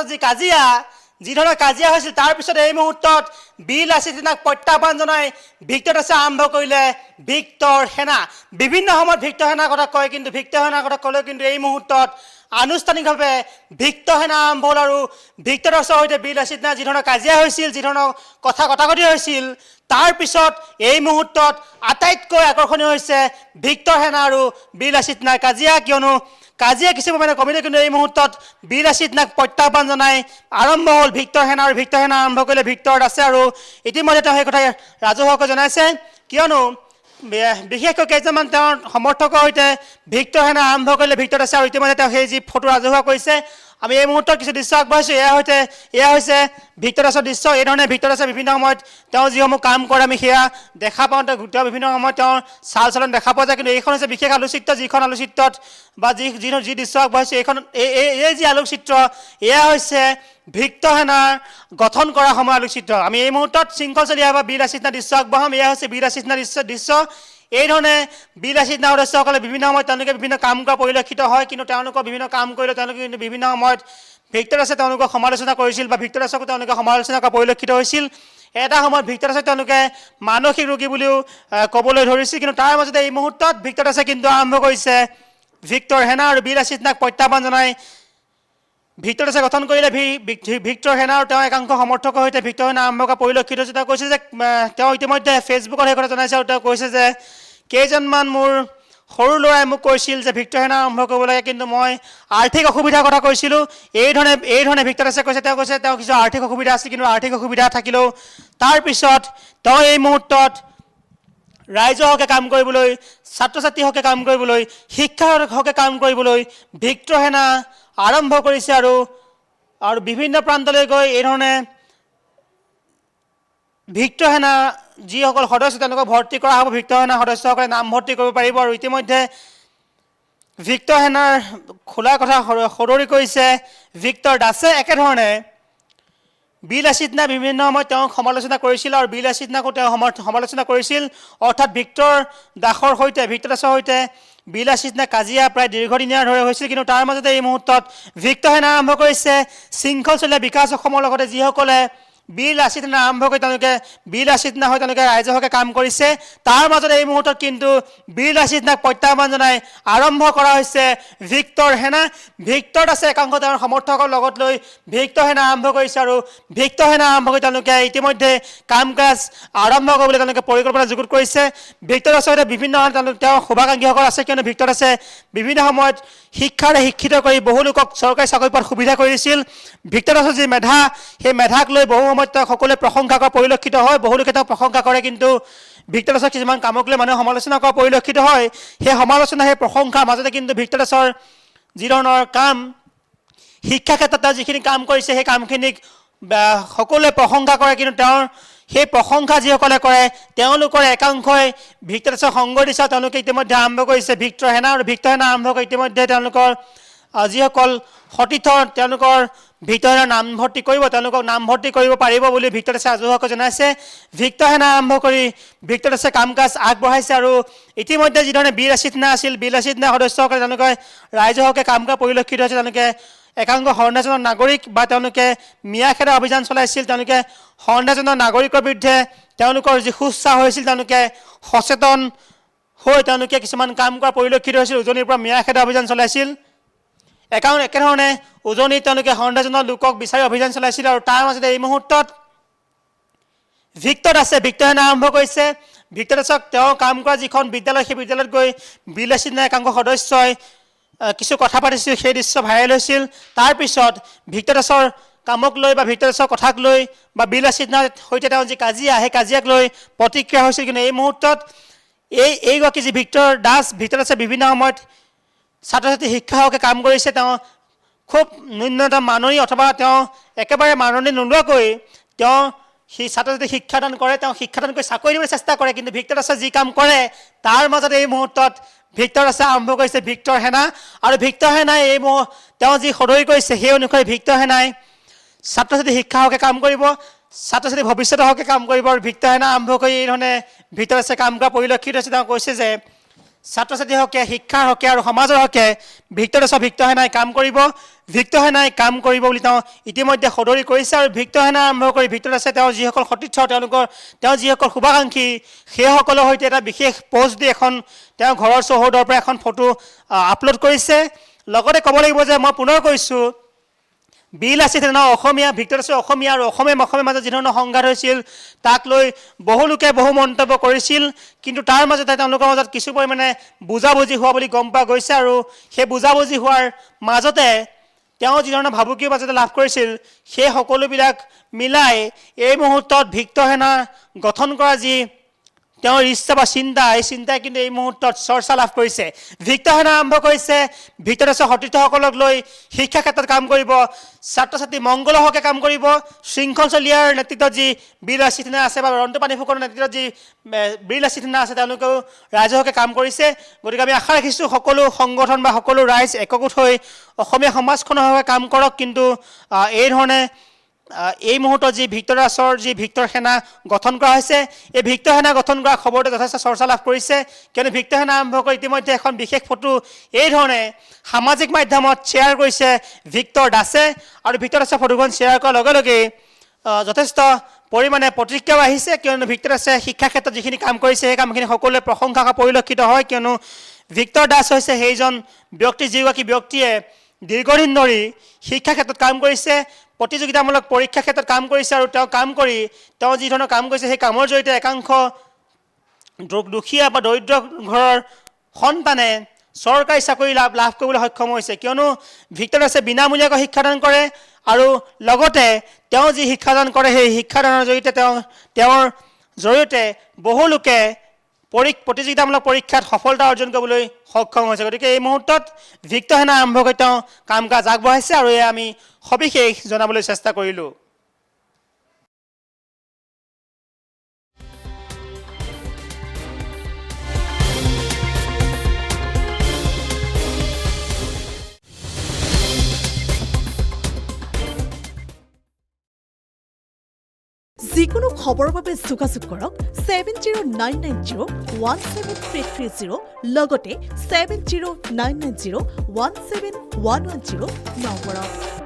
মাজত যি কাজিয়া যি ধৰণৰ কাজিয়া হৈছিল তাৰ পিছত এই মুহূৰ্তত বীৰ লাচিত সেনাক প্ৰত্যাহ্বান জনাই ভিক্টৰ দাসে আৰম্ভ কৰিলে ভিক্টৰ সেনা বিভিন্ন সময়ত ভিক্টৰ সেনাৰ কথা কয় কিন্তু ভিক্টৰ সেনাৰ কথা ক'লেও কিন্তু এই মুহূৰ্তত আনুষ্ঠানিকভাৱে ভিক্টৰ সেনা আৰম্ভ হ'ল আৰু ভিক্টৰ দাসৰ সৈতে বীৰ লাচিত সেনাৰ যি ধৰণৰ কাজিয়া হৈছিল যি ধৰণৰ কটাকটি হৈছিল তাৰ পিছত এই মুহূৰ্তত আটাইতকৈ আকৰ্ষণীয় হৈছে ভিক্টৰ সেনা আৰু বীৰ লাচিত সেনাৰ কাজিয়া কিয়নো কাজিয়া কিছু পৰিমাণে কমিলে কিন্তু এই মুহূৰ্তত বীৰ লাচিত সেনাক প্ৰত্যাহ্বান জনাই আৰম্ভ হ'ল ভিক্টৰ সেনা আৰু ভিক্টৰ সেনা আৰম্ভ কৰিলে ভিক্টৰ দাসে আৰু ইতিমধ্যে তেওঁ সেই কথা ৰাজহুৱাকৈ জনাইছে কিয়নো বিশেষকৈ কেইজনমান তেওঁৰ সমৰ্থকৰ সৈতে ভিক্টৰ সেনা আৰম্ভ কৰিলে ভিক্টৰ দাসে আৰু ইতিমধ্যে তেওঁ সেই যি ফটো ৰাজহুৱা কৰিছে আমি এই মুহূৰ্তত কিছু দৃশ্য আগবঢ়াইছোঁ এয়া হৈছে ভিক্টৰ দাসৰ দৃশ্য এই ধৰণে ভিক্টৰ দাসে বিভিন্ন সময়ত তেওঁ যিসমূহ কাম কৰে আমি সেয়া দেখা পাওঁ তেওঁ বিভিন্ন সময়ত তেওঁৰ চাল চলন দেখা পোৱা যায় কিন্তু এইখন হৈছে বিশেষ আলোকচিত্ৰ যিখন আলোকচিত্ৰত বা যি দৃশ্য আগবঢ়াইছোঁ এইখন এই যি আলোকচিত্ৰ এয়া হৈছে ভিক্টৰ সেনাৰ গঠন কৰা সময় আলোকচিত্ৰ আমি এই মুহূৰ্তত শৃংখল চলি অহা বীৰ লাচিত সেনাৰ দৃশ্য আগবঢ়াম এয়া হৈছে বীৰ লাচিত সেনাৰ দৃশ্য এই ধৰণে বীৰ লাচিত সেনাৰ সদস্যসকলে বিভিন্ন সময়ত তেওঁলোকে বিভিন্ন কাম কৰা পৰিলক্ষিত হয় কিন্তু তেওঁলোকৰ বিভিন্ন কাম কৰিলে তেওঁলোকে কিন্তু বিভিন্ন সময়ত ভিক্টৰ দাসে তেওঁলোকক সমালোচনা কৰিছিল বা ভিক্টৰ দাসকো তেওঁলোকে সমালোচনা কৰা পৰিলক্ষিত হৈছিল এটা সময়ত ভিক্টৰ দাসক তেওঁলোকে মানসিক ৰোগী বুলিও ক'বলৈ ধৰিছিল কিন্তু তাৰ মাজতে এই মুহূৰ্তত ভিক্টৰ দাসে কিন্তু আৰম্ভ কৰিছে ভিক্টৰ সেনা আৰু বীৰ লাচিত সেনাক প্ৰত্যাহ্বান জনাই ভিক্টৰ দাসে গঠন কৰিলে ভিক্টৰ সেনা আৰু তেওঁ একাংশ সমৰ্থকৰ সৈতে ভিক্টৰ সেনা আৰম্ভ কৰা পৰিলক্ষিত হৈছে তেওঁ কৈছে যে তেওঁ ইতিমধ্যে ফেচবুকত সেই কথা জনাইছে আৰু তেওঁ কৈছে যে কেইজনমান মোৰ সৰু ল'ৰাই মোক কৈছিল যে ভিক্টৰ সেনা আৰম্ভ কৰিব লাগে কিন্তু মই আৰ্থিক অসুবিধাৰ কথা কৈছিলোঁ এই ধৰণে ভিক্টৰ দাসে কৈছে তেওঁ কিছু আৰ্থিক অসুবিধা আছিল কিন্তু আৰ্থিক অসুবিধা থাকিলেও তাৰপিছত তেওঁ এই মুহূৰ্তত ৰাইজৰ হকে কাম কৰিবলৈ ছাত্ৰ ছাত্ৰীৰ হকে কাম কৰিবলৈ শিক্ষাৰ হকে কাম কৰিবলৈ ভিক্টৰ সেনা আৰম্ভ কৰিছে আৰু বিভিন্ন প্ৰান্তলৈ গৈ এই ধৰণে ভিক্টৰ সেনা যিসকল সদস্য তেওঁলোকক ভৰ্তি কৰা হ'ব ভিক্টৰ সেনা সদস্যসকলে নাম ভৰ্তি কৰিব পাৰিব আৰু ইতিমধ্যে ভিক্টৰ সেনাৰ খোলাৰ কথা সদৰি কৰিছে ভিক্টৰ দাসে একেধৰণে বীৰ লাচিত সেনা বিভিন্ন সময়ত তেওঁক সমালোচনা কৰিছিল আৰু বীৰ লাচিত সেনাকো তেওঁ সমালোচনা কৰিছিল অৰ্থাৎ ভিক্টৰ দাসৰ সৈতে ভিক্টৰ দাসৰ সৈতে বীৰ লাচিত সেনা কাজিয়া প্ৰায় দীৰ্ঘদিনীয়া ধৰি হৈছিল কিন্তু তাৰ মাজতে এই মুহূৰ্তত ভিক্টৰ সেনা আৰম্ভ কৰিছে শৃংখল চলীয়া বিকাশ অসমৰ লগতে যিসকলে বীৰ লাচিত সেনা আৰম্ভ কৰি তেওঁলোকে বীৰ লাচিত সেনা হৈ তেওঁলোকে ৰাইজৰ হকে কাম কৰিছে তাৰ মাজতে এই মুহূৰ্তত কিন্তু বীৰ লাচিত সেনাক প্ৰত্যাহ্বান জনাই আৰম্ভ কৰা হৈছে ভিক্টৰ সেনা ভিক্টৰ দাসে একাংশ তেওঁৰ সমৰ্থকৰ লগত লৈ ভিক্টৰ সেনা আৰম্ভ কৰিছে আৰু ভিক্টৰ সেনা আৰম্ভ কৰি তেওঁলোকে ইতিমধ্যে কাম কাজ আৰম্ভ কৰিবলৈ তেওঁলোকে পৰিকল্পনা যুগুত কৰিছে ভিক্টৰ দাসৰ সৈতে বিভিন্ন তেওঁৰ শুভাকাংক্ষীসকল আছে কিয়নো ভিক্টৰ দাসে বিভিন্ন সময়ত শিক্ষাৰে শিক্ষিত কৰি বহু লোকক চৰকাৰী চাকৰি পোৱাত সুবিধা কৰি দিছিল ভিক্টৰ দাসৰ যি মেধা সেই মেধাক লৈ বহু সময়ত তেওঁক সকলোৱে প্ৰশংসা কৰা পৰিলক্ষিত হয় বহু লোকে তেওঁক প্ৰশংসা কৰে কিন্তু ভিক্টৰ দাসৰ কিছুমান কামক লৈ মানুহে সমালোচনা কৰা পৰিলক্ষিত হয় সেই সমালোচনা সেই প্ৰশংসাৰ মাজতে কিন্তু ভিক্টৰ দাসৰ যি ধৰণৰ কাম শিক্ষা ক্ষেত্ৰত তেওঁ যিখিনি কাম কৰিছে সেই কামখিনিক সকলোৱে প্ৰশংসা কৰে কিন্তু তেওঁৰ সেই প্ৰশংসা যিসকলে কৰে তেওঁলোকৰ একাংশই ভিক্টৰ দাসক সংগ দিছে তেওঁলোকে ইতিমধ্যে আৰম্ভ কৰিছে ভিক্টৰ সেনা আৰু ভিক্টৰ সেনা আৰম্ভ কৰি ইতিমধ্যে তেওঁলোকৰ যিসকল সতীৰ্থ তেওঁলোকৰ ভিক্টৰ সেনাৰ নামভৰ্তি কৰিব তেওঁলোকক নামভৰ্তি কৰিব পাৰিব বুলি ভিক্টৰ দাসে ৰাজহুৱাকৈ জনাইছে ভিক্টৰ সেনা আৰম্ভ কৰি ভিক্টৰ দাসে কাম কাজ আগবঢ়াইছে আৰু ইতিমধ্যে যিধৰণে বীৰ লাচিত সেনা আছিল বীৰ লাচিত সেনা সদস্যসকলে তেওঁলোকে ৰাইজৰ হকে কাম কৰা পৰিলক্ষিত হৈছে তেওঁলোকে একাংশ সন্দেহজনক নাগৰিক বা তেওঁলোকে মিয়াখেদা অভিযান চলাইছিল তেওঁলোকে সন্দেহজনক নাগৰিকৰ বিৰুদ্ধে তেওঁলোকৰ যি সুচ্ছা হৈছিল তেওঁলোকে সচেতন হৈ তেওঁলোকে কিছুমান কাম কৰা পৰিলক্ষিত হৈছিল উজনিৰ পৰা মিয়াখেদা অভিযান চলাইছিল একেধৰণে উজনিত তেওঁলোকে সন্দেহজনক লোকক বিচাৰি অভিযান চলাইছিল আৰু তাৰ মাজতে এই মুহূৰ্তত ভিক্টৰ দাসে ভিক্টৰ সেনা আৰম্ভ কৰিছে ভিক্টৰ দাসক তেওঁ কাম কৰা যিখন বিদ্যালয় সেই বিদ্যালয়ত গৈ বীৰ লাচিত সেনাৰ একাংশ সদস্যই কিছু কথা পাতিছিল সেই দৃশ্য ভাইৰেল হৈছিল তাৰপিছত ভিক্টৰ দাসৰ কামক লৈ বা ভিক্টৰ দাসৰ কথাক লৈ বা বীৰ লাচিত সেনাৰ সৈতে তেওঁ যি কাজিয়া সেই কাজিয়াক লৈ প্ৰতিক্ৰিয়া হৈছিল কিন্তু এই মুহূৰ্তত এইগৰাকী যি ভিক্টৰ দাসে বিভিন্ন সময়ত ছাত্ৰ ছাত্ৰী শিক্ষা হকে কাম কৰিছে তেওঁ খুব ন্যূনতম মাননি অথবা তেওঁ একেবাৰে মাননি নোলোৱাকৈ তেওঁ সেই ছাত্ৰ ছাত্ৰীক শিক্ষাদান কৰে তেওঁ শিক্ষাদান কৰি চাকৰি দিবলৈ চেষ্টা কৰে কিন্তু ভিক্টৰ দাসে যি কাম কৰে তাৰ মাজতে এই মুহূৰ্তত ভিক্টৰ দাসে আৰম্ভ কৰিছে ভিক্টৰ সেনা আৰু ভিক্টৰ সেনাই তেওঁ যি সদৰি কৰিছে সেই অনুসৰি ভিক্টৰ সেনাই ছাত্ৰ ছাত্ৰী শিক্ষা হকে কাম কৰিব ছাত্ৰ ছাত্ৰী ভৱিষ্যতৰ হকে কাম কৰিব আৰু ভিক্টৰ সেনা আৰম্ভ কৰি এই ধৰণে ভিক্টৰ দাসে কাম কৰা পৰিলক্ষিত হৈছে তেওঁ কৈছে যে ছাত্ৰ ছাত্ৰীৰ হকে শিক্ষাৰ হকে আৰু সমাজৰ হকে ভিক্টৰ দাসৰ ভিক্টৰ সেনাই কাম কৰিব ভিক্টৰ সেনাই কাম কৰিব বুলি তেওঁ ইতিমধ্যে সদৰি কৰিছে আৰু ভিক্টৰ সেনা আৰম্ভ কৰি ভিক্টৰ দাসে তেওঁৰ যিসকল সতীৰ্থ তেওঁ যিসকল শুভাকাংক্ষী সেইসকলৰ সৈতে এটা বিশেষ পোষ্ট দি এখন তেওঁ ঘৰৰ চৌহদৰ পৰা এখন ফটো আপলোড কৰিছে লগতে ক'ব লাগিব যে মই পুনৰ কৈছোঁ বিল আছিল ন অসমীয়া ভিক্টৰ দাসে অসমীয়া আৰু অসমীয়া মাজত যি ধৰণৰ সংঘাত হৈছিল তাক লৈ বহু লোকে বহু মন্তব্য কৰিছিল কিন্তু তাৰ মাজতে তেওঁলোকৰ মাজত কিছু পৰিমাণে বুজাবুজি হোৱা বুলি গম পোৱা গৈছে আৰু সেই বুজাবুজি হোৱাৰ মাজতে তেওঁ যি ধৰণৰ ভাবুকিৰ মাজতে লাভ কৰিছিল সেই সকলোবিলাক মিলাই এই মুহূৰ্তত ভিক্টৰ সেনা গঠন কৰা যি তেওঁৰ ইচ্ছা বা চিন্তা এই চিন্তাই কিন্তু এই মুহূৰ্তত চৰ্চা লাভ কৰিছে ভিক্টৰ সেনা আৰম্ভ কৰিছে ভিক্টৰ দাসৰ সতীৰ্থসকলক লৈ শিক্ষা ক্ষেত্ৰত কাম কৰিব ছাত্ৰ ছাত্ৰী মংগলৰ হকে কাম কৰিব শৃংখল চলিয়াৰ নেতৃত্বত যি বীৰ লাচিত সেনা আছে বা ৰন্ত পানী ফুকনৰ নেতৃত্বত যি বীৰ লাচিত সেনা আছে তেওঁলোকেও ৰাইজৰ হকে কাম কৰিছে গতিকে আমি আশা ৰাখিছোঁ সকলো সংগঠন বা সকলো ৰাইজ একগোট হৈ অসমীয়া সমাজখনৰ হকে কাম কৰক কিন্তু এই ধৰণে এই মুহূৰ্তত যি ভিক্টৰ দাসৰ যি ভিক্টৰ সেনা গঠন কৰা হৈছে এই ভিক্টৰ সেনা গঠন কৰা খবৰটো যথেষ্ট চৰ্চা লাভ কৰিছে কিয়নো ভিক্টৰ সেনা আৰম্ভ কৰি ইতিমধ্যে এখন বিশেষ ফটো এই ধৰণে সামাজিক মাধ্যমত শ্বেয়াৰ কৰিছে ভিক্টৰ দাসে আৰু ভিক্টৰ দাসৰ ফটোখন শ্বেয়াৰ কৰাৰ লগে লগে যথেষ্ট পৰিমাণে প্ৰতিক্ৰিয়াও আহিছে কিয়নো ভিক্টৰ দাসে শিক্ষা ক্ষেত্ৰত যিখিনি কাম কৰিছে সেই কামখিনি সকলোৱে প্ৰশংসা পৰিলক্ষিত হয় কিয়নো ভিক্টৰ দাস হৈছে সেইজন ব্যক্তি যিগৰাকী ব্যক্তিয়ে দীৰ্ঘদিন ধৰি শিক্ষা ক্ষেত্ৰত কাম কৰিছে প্ৰতিযোগিতামূলক পৰীক্ষা ক্ষেত্ৰত কাম কৰিছে আৰু তেওঁ কাম কৰি তেওঁ যি ধৰণৰ কাম কৰিছে সেই কামৰ জৰিয়তে একাংশ দুখীয়া বা দৰিদ্ৰ ঘৰৰ সন্তানে চৰকাৰী চাকৰি লাভ কৰিবলৈ সক্ষম হৈছে কিয়নো ভিক্টৰ দাসে বিনামূলীয়াকৈ শিক্ষাদান কৰে আৰু লগতে তেওঁ যি শিক্ষাদান কৰে সেই শিক্ষাদানৰ জৰিয়তে তেওঁৰ জৰিয়তে বহু লোকে প্ৰতিযোগিতামূলক পৰীক্ষাত সফলতা অৰ্জন কৰিবলৈ সক্ষম হৈছে গতিকে এই মুহূৰ্তত ভিক্টৰ সেনা আৰম্ভ কৰি তেওঁ কাম কাজ আগবঢ়াইছে আৰু এয়া আমি সবিশেষ জনাবলৈ চেষ্টা কৰিলোঁ যিকোনো খবৰৰ বাবে যোগাযোগ কৰক 7099017330 লগতে 7099017110 নম্বৰত